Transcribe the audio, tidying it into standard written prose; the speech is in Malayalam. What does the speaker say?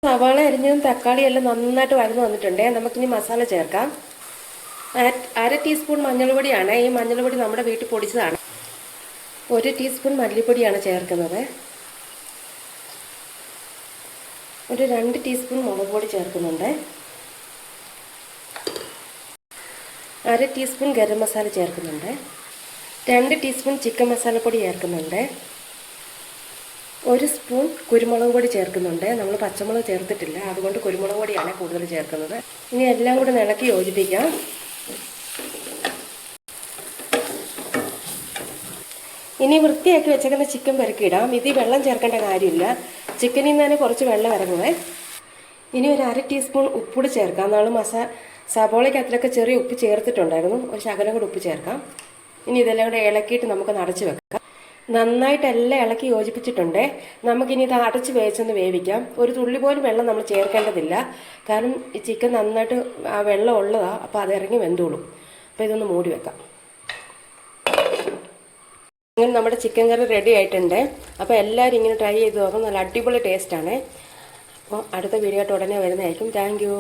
സവാള അരിഞ്ഞതും തക്കാളിയെല്ലാം നന്നായിട്ട് വഴന്നു വന്നിട്ടുണ്ട്. നമുക്കിനി മസാല ചേർക്കാം. 1/2 ടീസ്പൂൺ മഞ്ഞൾപ്പൊടിയാണ്. ഈ മഞ്ഞൾപ്പൊടി നമ്മുടെ വീട്ടിൽ പൊടിച്ചതാണ്. 1 ടീസ്പൂൺ മല്ലിപ്പൊടിയാണ് ചേർക്കുന്നത്. ഒരു 2 ടീസ്പൂൺ മുളക് പൊടി ചേർക്കുന്നുണ്ട്. 1/2 ടീസ്പൂൺ ഗരം മസാല ചേർക്കുന്നുണ്ട്. 2 ടീസ്പൂൺ ചിക്കൻ മസാലപ്പൊടി ചേർക്കുന്നുണ്ട്. 1 സ്പൂൺ കുരുമുളക് പൊടി ചേർക്കുന്നുണ്ട്. നമ്മൾ പച്ചമുളക് ചേർത്തിട്ടില്ല, അതുകൊണ്ട് കുരുമുളക് പൊടിയാണ് കൂടുതൽ ചേർക്കുന്നത്. ഇനി എല്ലാം കൂടെ ഇളക്കി യോജിപ്പിക്കാം. ഇനി വൃത്തിയാക്കി വെച്ചേക്കുന്ന ചിക്കൻ പെറുക്കിയിടാം. ഇതിൽ വെള്ളം ചേർക്കേണ്ട കാര്യമില്ല. ചിക്കനിൽ നിന്ന് തന്നെ കുറച്ച് വെള്ളം ഇറങ്ങുവേ. ഇനി ഒരു 1/2 ടീസ്പൂൺ ഉപ്പുകൂടി ചേർക്കാം. നമ്മൾ സബോളയ്ക്കകത്തിലൊക്കെ ചെറിയ ഉപ്പ് ചേർത്തിട്ടുണ്ടായിരുന്നു. ഒരു ശകലം കൂടി ഉപ്പ് ചേർക്കാം. ഇനി ഇതെല്ലാം കൂടെ ഇളക്കിയിട്ട് നമുക്ക് അടച്ച് വെക്കാം. നന്നായിട്ട് എല്ലാം ഇളക്കി യോജിപ്പിച്ചിട്ടുണ്ട്. നമുക്കിനി ഇത് അടച്ച് വേവിച്ചൊന്ന് വേവിക്കാം. ഒരു തുള്ളി പോലും വെള്ളം നമ്മൾ ചേർക്കേണ്ടതില്ല. കാരണം ഈ ചിക്കൻ നന്നായിട്ട് ആ വെള്ളം ഉള്ളതാണ്, അപ്പോൾ അത് ഇറങ്ങി വെന്തോളും. അപ്പോൾ ഇതൊന്ന് മൂടി വെക്കാം. അങ്ങനെ നമ്മുടെ ചിക്കൻ കറി റെഡി ആയിട്ടുണ്ട്. അപ്പോൾ എല്ലാവരും ഇങ്ങനെ ട്രൈ ചെയ്ത് നോക്കാം. നല്ല അടിപൊളി ടേസ്റ്റാണ്. അപ്പോൾ അടുത്ത വീഡിയോ ആയിട്ട് ഉടനെ വരുന്നതായിരിക്കും. Thank you.